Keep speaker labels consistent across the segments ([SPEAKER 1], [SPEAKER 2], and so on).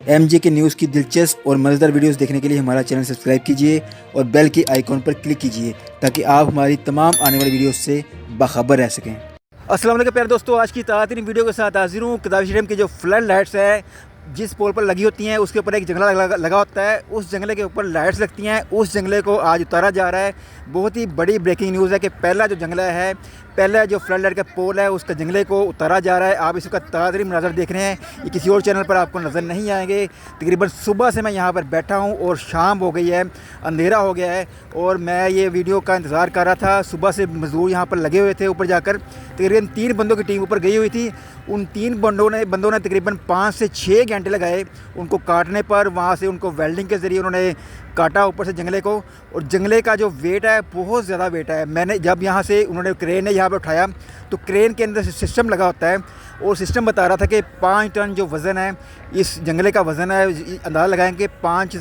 [SPEAKER 1] MJ के news की दिलचस्प और मज़ेदार वीडियोस देखने के लिए हमारा चैनल सब्सक्राइब कीजिए और बेल के आइकॉन पर क्लिक कीजिए ताकि आप हमारी तमाम आने वाली वीडियोस से बाखबर रह सकें। अस्सलाम वालेकुम प्यारे दोस्तों, आज की ताज़ा वीडियो के साथ हाजिर हूँ। कदावी स्टेडियम की जो फ्लड लाइट्स है जिस पोल पर लगी होती हैं उसके ऊपर एक जंगला लगा होता है। उस जंगले के ऊपर लाइट्स लगती हैं। उस जंगले को आज उतारा जा रहा है। बहुत ही बड़ी ब्रेकिंग न्यूज़ है कि पहला जो जंगला है, पहला जो फ्लड लाइट का पोल है, उसका जंगले को उतारा जा रहा है। आप इसका ताज़ा मनाज़र देख रहे हैं। ये किसी और चैनल पर आपको नज़र नहीं आएंगे। तकरीबन सुबह से मैं यहाँ पर बैठा हूँ और शाम हो गई है, अंधेरा हो गया है और मैं ये वीडियो का इंतज़ार कर रहा था। सुबह से मज़दूर यहाँ पर लगे हुए थे। ऊपर जाकर तकरीबन 3 बंदों की टीम ऊपर गई हुई थी। उन 3 बंदों ने तकरीबन 5 से 6 घंटे लगाए उनको काटने पर। वहाँ से उनको वेल्डिंग के ज़रिए उन्होंने काटा ऊपर से जंगले को। और जंगले का जो वेट है बहुत ज़्यादा वेट है। मैंने जब यहाँ से उन्होंने क्रेन ने यहाँ पर उठाया तो क्रेन के अंदर सिस्टम लगा होता है और सिस्टम बता रहा था कि 5 टन जो वज़न है इस जंगले का वज़न है, अंदाज़ा लगाएं कि 5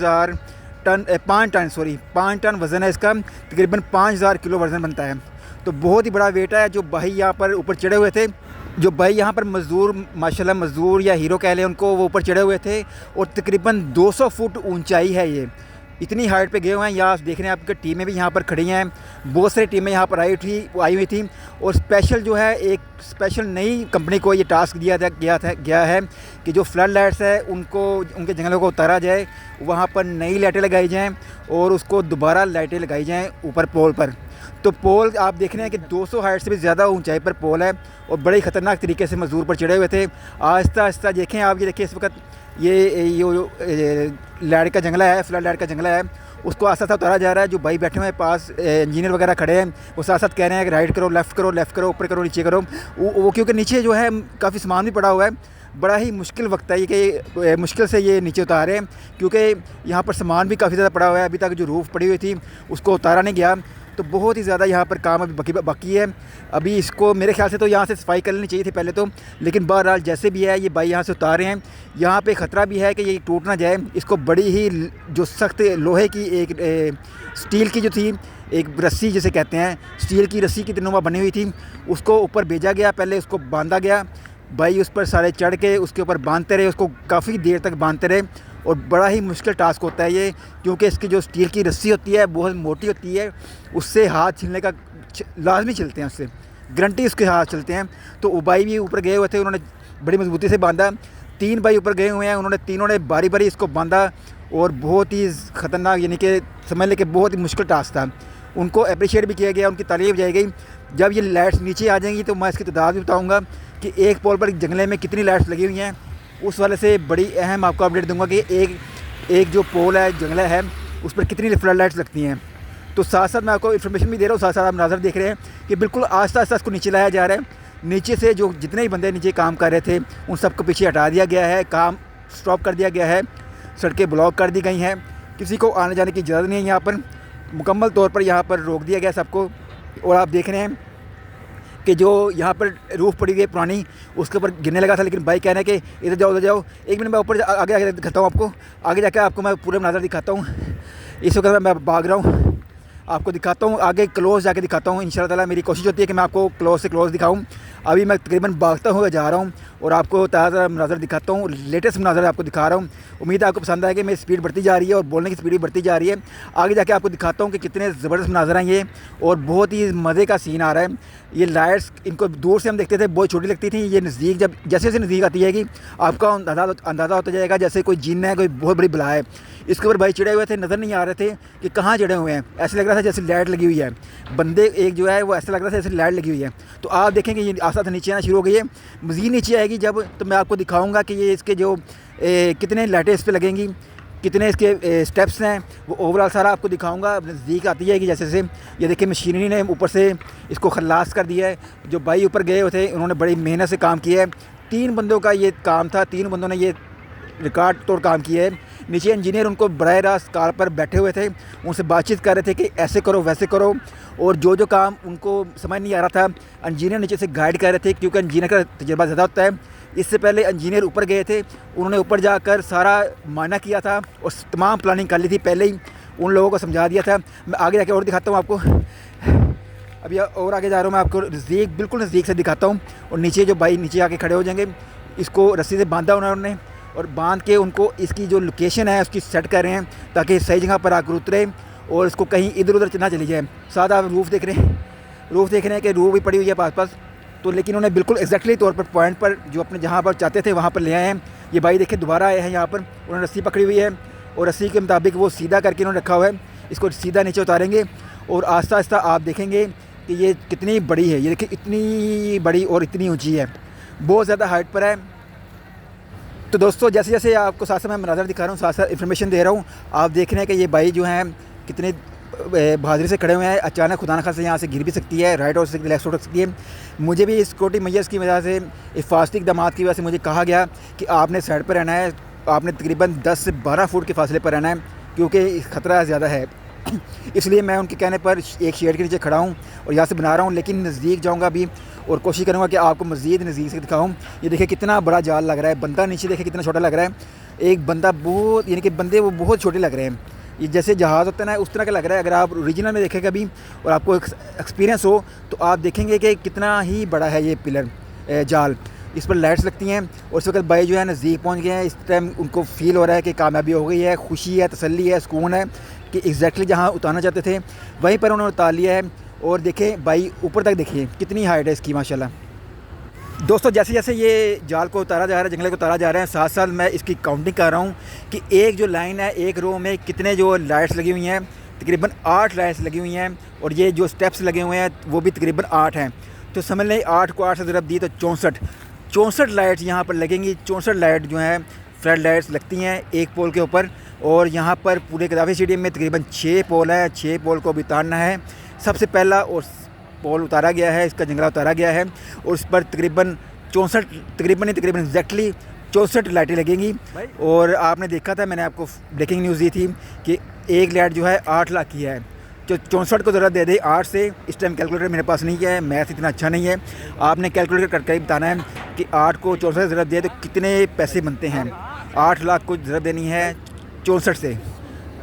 [SPEAKER 1] टन वज़न है इसका। तकरीबन 5000 किलो वज़न बनता है। तो बहुत ही बड़ा वेट है। जो भाई यहाँ पर ऊपर चढ़े हुए थे, जो भाई यहाँ पर मज़दूर, माशाल्लाह मज़दूर या हीरो कह लें उनको, वो ऊपर चढ़े हुए थे और तकरीबन 200 फुट ऊंचाई है। ये इतनी हाइट पे गए हुए हैं। यहाँ देख रहे हैं आपकी टीमें भी यहाँ पर खड़ी हैं। बहुत सारी टीमें यहाँ पर आई हुई थी और स्पेशल जो है एक स्पेशल नई कंपनी को ये टास्क गया है कि जो फ्लड लाइट्स है उनको, उनके जंगलों को उतारा जाए, वहाँ पर नई लाइटें लगाई जाएँ और उसको दोबारा लाइटें लगाई जाएँ ऊपर पोल पर। तो पोल आप देख रहे हैं कि 200 हाइट से भी ज़्यादा ऊंचाई पर पोल है और बड़े ख़तरनाक तरीके से मज़दूर पर चढ़े हुए थे। आहिस्ता आहिस्ता देखें आप, ये देखिए इस वक्त ये लाइट का जंगला है, फ्लड लाइट का जंगला है, उसको आस्ता आस्ता उतारा जा रहा है। जो भाई बैठे हुए हैं पास, इंजीनियर वगैरह खड़े हैं, वो साथ साथ कह रहे हैं कि राइट करो, लेफ़्ट करो, ऊपर करो, नीचे करो। वो क्योंकि नीचे जो है काफ़ी सामान भी पड़ा हुआ है। बड़ा ही मुश्किल वक्त है ये कि मुश्किल से ये नीचे उतार रहे हैं क्योंकि यहाँ पर सामान भी काफ़ी ज़्यादा पड़ा हुआ है। अभी तक जो रूफ़ पड़ी हुई थी उसको उतारा नहीं गया। तो बहुत ही ज़्यादा यहाँ पर काम अभी बाकी है। अभी इसको मेरे ख्याल से तो यहाँ से सफाई कर लेनी चाहिए थी पहले तो, लेकिन बहरहाल जैसे भी है ये भाई यहाँ से उतार रहे हैं। यहाँ पे ख़तरा भी है कि ये टूट ना जाए। इसको बड़ी ही जो सख्त लोहे की एक स्टील की जो थी एक रस्सी जिसे कहते हैं, स्टील की रस्सी की नुमा बनी हुई थी, उसको ऊपर भेजा गया। पहले उसको बांधा गया, भाई उस पर सारे चढ़ के उसके ऊपर बांधते रहे, उसको काफ़ी देर तक बांधते रहे। और बड़ा ही मुश्किल टास्क होता है ये क्योंकि इसकी जो स्टील की रस्सी होती है बहुत मोटी होती है, उससे हाथ छिलने का लाजमी छिलते हैं, उससे गारंटी उसके हाथ चलते हैं। तो वो भाई भी ऊपर गए हुए थे, उन्होंने बड़ी मजबूती से बांधा। 3 भाई ऊपर गए हुए हैं, उन्होंने तीनों ने बारी बारी इसको बांधा और बहुत ही ख़तरनाक, यानी कि समझ लें कि बहुत ही मुश्किल टास्क था। उनको अप्रिशिएट भी किया गया, उनकी तारीफ़ जाई गई। जब ये लाइट्स नीचे आ जाएंगी तो मैं इसकी तादाद भी बताऊँगा कि एक पोल पर जंगले में कितनी लाइट्स लगी हुई हैं। उस वाले से बड़ी अहम आपको अपडेट दूंगा कि एक जो पोल है, जंगला है, उस पर कितनी फ्लड लाइट्स लगती हैं। तो साथ साथ मैं आपको इन्फॉर्मेशन भी दे रहा हूँ, साथ साथ आप नज़र देख रहे हैं कि बिल्कुल आस्ता आस्ता इसको नीचे लाया जा रहा है। नीचे से जो जितने भी बंदे नीचे काम कर रहे थे उन सबको पीछे हटा दिया गया है, काम स्टॉप कर दिया गया है, सड़कें ब्लॉक कर दी गई हैं, किसी को आने जाने की इजाज़त नहीं है। यहाँ पर मुकम्मल तौर पर यहाँ पर रोक दिया गया सबको। और आप देख रहे हैं कि जो यहाँ पर रूफ़ पड़ी हुई है पुरानी, उसके ऊपर गिरने लगा था, लेकिन भाई कह रहे हैं कि इधर जाओ। एक मिनट मैं ऊपर आगे दिखाता हूँ आपको, आगे जाकर आपको मैं पूरे नज़र दिखाता हूँ। इस वक्त मैं भाग रहा हूँ, आपको दिखाता हूँ, आगे क्लोज़ जाके दिखाता हूँ। इंशाल्लाह ताला मेरी कोशिश होती है कि मैं आपको क्लोज़ से क्लोज़ दिखाऊँ। अभी मैं तकरीबन भागता हुआ जा रहा हूँ और आपको ताज़ा नज़र दिखाता हूँ, लेटेस्ट नज़र आपको दिखा रहा हूँ। उम्मीद है आपको पसंद आएगी। मेरी स्पीड बढ़ती जा रही है और बोलने की स्पीड भी बढ़ती जा रही है। आगे जाके आपको दिखाता हूँ कि कितने ज़बरदस्त नज़र हैं ये और बहुत ही मज़े का सीन आ रहा है। ये लाइट्स, इनको दूर से हम देखते थे बहुत छोटी लगती थी, ये नज़दीक जब जैसे जैसे नज़दीक आती है आपका अंदाज़ा होता जाएगा जैसे कोई जिन है, कोई बहुत बड़ी बला है। इसके ऊपर भाई चढ़े हुए थे, नज़र नहीं आ रहे थे कि कहाँ चढ़े हुए हैं। ऐसे लग रहा था जैसे लाइट लगी हुई है। बंदे एक जो है वो ऐसा लग रहा था जैसे लाइट लगी हुई है। तो आप देखेंगे ये आस्ता आस्ता नीचे आना शुरू हो गई है। मज़ीद नीचे आएगी जब, तो मैं आपको दिखाऊंगा कि ये इसके जो कितने लाइटें इस पर लगेंगी, कितने इसके स्टेप्स हैं, वो ओवरऑल सारा आपको दिखाऊंगा। नज़दीक आती है कि जैसे जैसे ये देखिए मशीनरी ने ऊपर से इसको खल्लास कर दिया है। जो भाई ऊपर गए हुए थे उन्होंने बड़ी मेहनत से काम किया है। 3 बंदों का ये काम था, 3 बंदों ने ये रिकॉर्ड तोड़ काम किया है। नीचे इंजीनियर उनको बराह रास्त कार पर बैठे हुए थे, उनसे बातचीत कर रहे थे कि ऐसे करो वैसे करो, और जो काम उनको समझ नहीं आ रहा था इंजीनियर नीचे से गाइड कर रहे थे क्योंकि इंजीनियर का तजुर्बा ज़्यादा होता है। इससे पहले इंजीनियर ऊपर गए थे, उन्होंने ऊपर जाकर सारा मायना किया था और तमाम प्लानिंग कर ली थी, पहले ही उन लोगों को समझा दिया था। मैं आगे जाके और दिखाता हूँ आपको। अभी और आगे जा रहा हूँ, मैं आपको नज़दीक, बिल्कुल नज़दीक से दिखाता हूँ। और नीचे जो भाई नीचे आके खड़े हो जाएंगे, इसको रस्सी से बांधा उन्होंने और बांध के उनको इसकी जो लोकेशन है उसकी सेट कर रहे हैं ताकि सही जगह पर आकर उतरे और इसको कहीं इधर उधर ना चली जाए। साथ आप रूफ़ देख रहे हैं कि रूफ़ भी पड़ी हुई है पास, तो लेकिन उन्हें बिल्कुल एग्जैक्टली तौर पर पॉइंट पर जो अपने जहाँ पर चाहते थे वहाँ पर ले आए हैं। ये भाई देखिए दोबारा आए हैं यहाँ पर, उन्होंने रस्सी पकड़ी हुई है और रस्सी के मुताबिक वो सीधा करके उन्होंने रखा हुआ है। इसको सीधा नीचे उतारेंगे और आहिस्ता आहिस्ता आप देखेंगे कि ये कितनी बड़ी है। ये देखिए इतनी बड़ी और इतनी ऊंची है, बहुत ज़्यादा हाइट पर है। तो दोस्तों जैसे जैसे आपको साथ साथ मैं मनाज़र दिखा रहा हूँ, साथ साथ इन्फॉर्मेशन दे रहा हूँ, आप देख रहे हैं कि ये भाई जो हैं कितने बहादुरी से खड़े हुए हैं। अचानक खुदा न खास्ता यहाँ से गिर भी सकती है, राइट हो सकती है, लेफ्ट हो सकती है। मुझे भी सिक्योरिटी मेजर्स की वजह से, हिफाजती इक़दामात की वजह से मुझे कहा गया कि आपने साइड पर रहना है, आपने तकरीबन 10 से 12 फुट के फासले पर रहना है क्योंकि ख़तरा ज़्यादा है। इसलिए मैं उनके कहने पर एक शेड के नीचे खड़ा हूँ और यहाँ से बना रहा हूँ, लेकिन नज़दीक जाऊँगा भी और कोशिश करूँगा कि आपको मज़ीद नज़दीक से दिखाऊँ। ये देखिए कितना बड़ा जाल लग रहा है, बंदा नीचे देखिए कितना छोटा लग रहा है। एक बंदा बहुत, यानी कि बंदे वो बहुत छोटे लग रहे हैं। ये जैसे जहाज़ होता है ना उस तरह का लग रहा है। अगर आप ओरिजिनल में देखें कभी और आपको एक्सपीरियंस हो तो आप देखेंगे कि कितना ही बड़ा है ये पिलर जाल। इस पर लाइट्स लगती हैं और इस वक्त भाई जो है नज़दीक पहुंच गए हैं। इस टाइम उनको फ़ील हो रहा है कि कामयाबी हो गई है, खुशी है, तसल्ली है, सुकून है कि एग्जैक्टली जहां उतारना चाहते थे वहीं पर उन्होंने उतार लिया है। और देखें भाई ऊपर तक देखिए कितनी हाइट है इसकी माशाल्लाह। दोस्तों जैसे जैसे ये जाल को उतारा जा रहा है, जंगले को उतारा जा रहा है, साथ साथ मैं इसकी काउंटिंग कर रहा हूँ कि एक जो लाइन है, एक रो में कितने जो लाइट्स लगी हुई हैं। तकरीबन 8 लाइट्स लगी हुई हैं और ये जो स्टेप्स लगे हुए हैं वो भी तकरीबन 8 हैं। तो समझ लें 8 को 8 से ज़रब दी तो 64 लाइट्स यहाँ पर लगेंगी। 64 लाइट जो हैं फ्लड लाइट्स लगती हैं एक पोल के ऊपर। और यहाँ पर पूरे गद्दाफ़ी स्टेडियम में तकरीबन 6 पोल हैं। 6 पोल को भी उतारना है। सबसे पहला और पोल उतारा गया है, इसका जंगला उतारा गया है और उस पर तकरीबन एग्जैक्टली 64 लाइटें लगेंगी। और आपने देखा था, मैंने आपको ब्रेकिंग न्यूज़ दी थी कि एक लाइट जो है 8 लाख की है। जो 64 को ज़रा दे दे 8 से, इस टाइम कैलकुलेटर मेरे पास नहीं है, मैथ इतना अच्छा नहीं है, आपने कैलकुलेटर करके ही बताना है कि 8 को 64 से ज़रब दे तो कितने पैसे बनते हैं। 8 लाख को ज़रब देनी है 64 से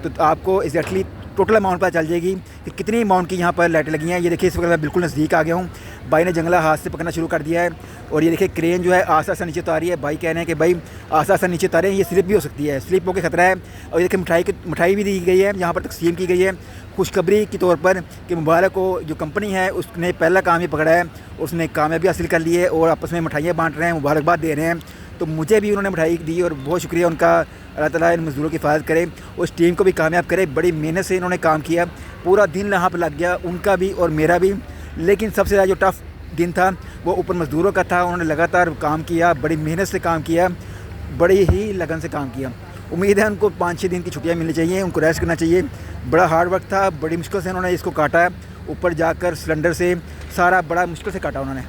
[SPEAKER 1] तो आपको एग्जैक्टली टोटल अमाउंट पता चल जाएगी कि कितनी अमाउंट की यहाँ पर लाइटें लगी हैं। ये देखिए इस वक्त मैं बिल्कुल नज़दीक आ गया हूँ। भाई ने जंगला हाथ से पकड़ना शुरू कर दिया है और ये देखिए क्रेन जो है आस्ता आस्ता नीचे उतारी है। भाई कह रहे हैं कि भाई आस्ता आस्ता नीचे उतारें, ये स्लिप भी हो सकती है, स्लिप होकर ख़तरा है। और ये देखिए मिठाई भी दी गई है, यहाँ पर तकसीम की गई है खुशखबरी के तौर पर कि मुबारक को जो कंपनी है उसने पहला काम ही पकड़ा है, उसने कामयाबी हासिल कर ली है और आपस में मिठाइयाँ बाँट रहे हैं, मुबारकबाद दे रहे हैं। तो मुझे भी उन्होंने मिठाई दी और बहुत शुक्रिया उनका। अल्लाह ताला इन मज़दूरों की हिफाजत करे, उस टीम को भी कामयाब करे। बड़ी मेहनत से इन्होंने काम किया, पूरा दिन यहाँ पर लग गया, उनका भी और मेरा भी। लेकिन सबसे ज़्यादा जो टफ़ दिन था वो ऊपर मज़दूरों का था। उन्होंने लगातार काम किया, बड़ी मेहनत से काम किया, बड़ी ही लगन से काम किया। उम्मीद है उनको 5-6 दिन की छुट्टियाँ मिलनी चाहिए, उनको रेस्ट करना चाहिए। बड़ा हार्ड वर्क था, बड़ी मुश्किल से उन्होंने इसको काटा, ऊपर जाकर सिलेंडर से सारा बड़ा मुश्किल से काटा उन्होंने।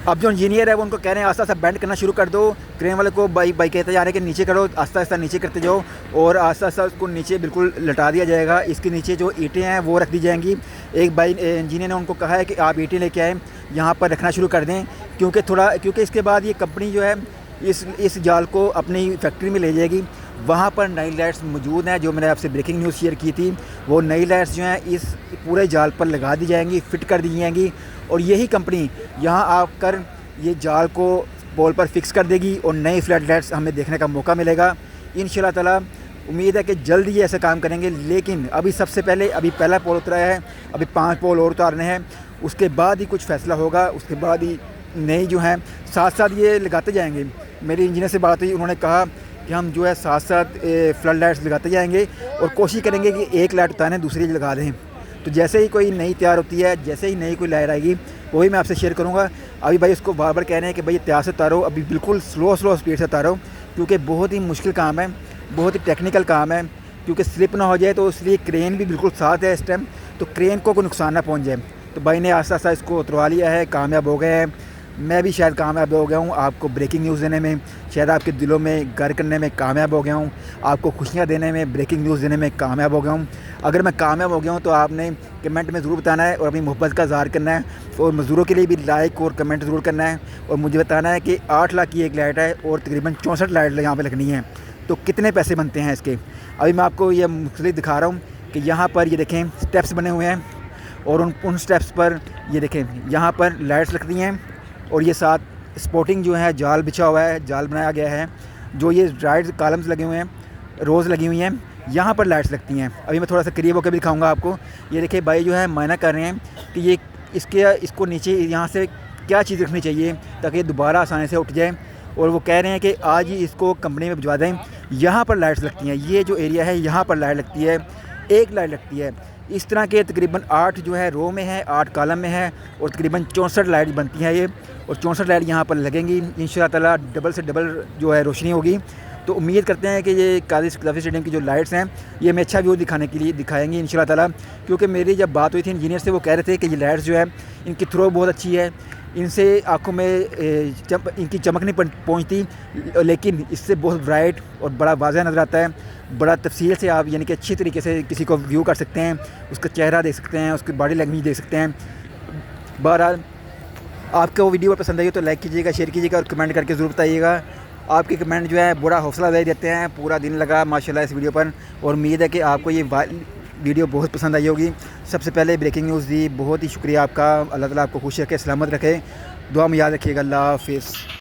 [SPEAKER 1] अब जो इंजीनियर है वो उनको कह रहे हैं आस्ता आस्ता बेंड करना शुरू कर दो। क्रेन वाले को भाई कहते जा रहे हैं कि नीचे करो, आस्ता आस्ता नीचे करते जाओ और आस्ता आस्ता उसको नीचे बिल्कुल लटा दिया जाएगा। इसके नीचे जो ईंटें हैं वो रख दी जाएंगी। एक भाई इंजीनियर ने उनको कहा है कि आप ईंटें लेके आएँ, यहाँ पर रखना शुरू कर दें क्योंकि इसके बाद ये कंपनी जो है इस जाल को अपनी फैक्ट्री में ले जाएगी। वहाँ पर नई लाइट्स मौजूद हैं, जो मैंने आपसे ब्रेकिंग न्यूज़ शेयर की थी। वो नई लाइट्स जो हैं इस पूरे जाल पर लगा दी जाएंगी, फिट कर दी जाएंगी और यही कंपनी यहाँ आकर ये जाल को पोल पर फिक्स कर देगी और नई फ्लड लाइट्स हमें देखने का मौका मिलेगा इंशाल्लाह ताला। उम्मीद है कि जल्द ही ऐसा काम करेंगे। लेकिन अभी सबसे पहले पहला पोल उतरा है, अभी 5 पोल और उतारने हैं, उसके बाद ही कुछ फ़ैसला होगा। उसके बाद ही नई जो हैं साथ साथ ये लगाते जाएंगे। मेरी इंजीनियर से बात हुई, उन्होंने कहा कि हम जो है साथ साथ फ्लड लाइट्स लगाते जाएंगे और कोशिश करेंगे कि एक लाइट उतारें दूसरी लगा दें। तो जैसे ही कोई नई तैयार होती है, जैसे ही नई कोई लाइट आएगी वही मैं आपसे शेयर करूँगा। अभी भाई उसको बार बार कह रहे हैं कि भाई तैयार से उतारो, अभी बिल्कुल स्लो स्पीड से उतारो क्योंकि बहुत ही मुश्किल काम है, बहुत ही टेक्निकल काम है। क्योंकि स्लिप ना हो जाए तो इसलिए क्रेन भी बिल्कुल साथ है इस टाइम, तो क्रेन को कोई नुकसान ना पहुँच जाए। तो भाई ने आस्ता आस्ता इसको उतरवा लिया है, कामयाब हो गए हैं। मैं भी शायद कामयाब हो गया हूँ, आपको ब्रेकिंग न्यूज़ देने में, शायद आपके दिलों में घर करने में कामयाब हो गया हूँ, आपको खुशियाँ देने में, ब्रेकिंग न्यूज़ देने में कामयाब हो गया हूँ। अगर मैं कामयाब हो गया हूँ तो आपने कमेंट में ज़रूर बताना है और अपनी मोहब्बत का इज़हार करना है और मज़दूरों के लिए भी लाइक और कमेंट ज़रूर करना है और मुझे बताना है कि 8 लाख की एक लाइट है और तकरीबन 64 लाइट यहाँ पर लगनी है, तो कितने पैसे बनते हैं इसके। अभी मैं आपको ये मुख्तलिफ दिखा रहा हूँ कि यहाँ पर ये देखें स्टेप्स बने हुए हैं और उन स्टेप्स पर ये देखें यहाँ पर लाइट्स लगती हैं और ये साथ स्पोर्टिंग जो है जाल बिछा हुआ है, जाल बनाया गया है। जो ये राइट कॉलम्स लगे हुए हैं, रोज़ लगी हुई हैं, यहाँ पर लाइट्स लगती हैं। अभी मैं थोड़ा सा करीब होकर भी दिखाऊंगा आपको। ये देखिए भाई जो है मायना कर रहे हैं कि ये इसको नीचे यहाँ से क्या चीज़ रखनी चाहिए ताकि ये दोबारा आसानी से उठ जाए, और वो कह रहे हैं कि आज ही इसको कंपनी में भिजवा दें। यहाँ पर लाइट्स लगती हैं, ये जो एरिया है यहाँ पर लाइट लगती है, एक लाइट लगती है। इस तरह के तकरीबन 8 जो है रो में है, 8 कॉलम में है, और तकरीबन 64 लाइट बनती हैं ये, और 64 लाइट यहाँ पर लगेंगी इंशाअल्लाह ताला। डबल से डबल जो है रोशनी होगी। तो उम्मीद करते हैं कि ये काजी स्टेडियम की जो लाइट्स हैं ये हमें अच्छा व्यू दिखाने के लिए दिखाएंगी इंशाअल्लाह ताला। क्योंकि मेरी जब बात हुई थी इंजीनियर से, वो कह रहे थे कि ये लाइट्स जो है इनकी थ्रो बहुत अच्छी है, इनसे आँखों में इनकी चमक नहीं पहुँचती, लेकिन इससे बहुत ब्राइट और बड़ा वाज़ह नज़र आता है। बड़ा तफसील से आप यानी कि अच्छी तरीके से किसी को व्यू कर सकते हैं, उसका चेहरा देख सकते हैं, उसकी बॉडी लैंग्वेज देख सकते हैं। बहरहाल आपको वीडियो पसंद आई हो तो लाइक कीजिएगा, शेयर कीजिएगा और कमेंट करके ज़रूर बताइएगा। आपके कमेंट जो है बड़ा हौसला अफजाई देते हैं। पूरा दिन लगा माशाल्लाह इस वीडियो पर, और उम्मीद है कि आपको ये वीडियो बहुत पसंद आई होगी। सबसे पहले ब्रेकिंग न्यूज़ दी, बहुत ही शुक्रिया आपका। अल्लाह ताला आपको खुश रखे, सलामत रखे, दुआ में याद रखिएगा। अल्लाह हाफ़िज़।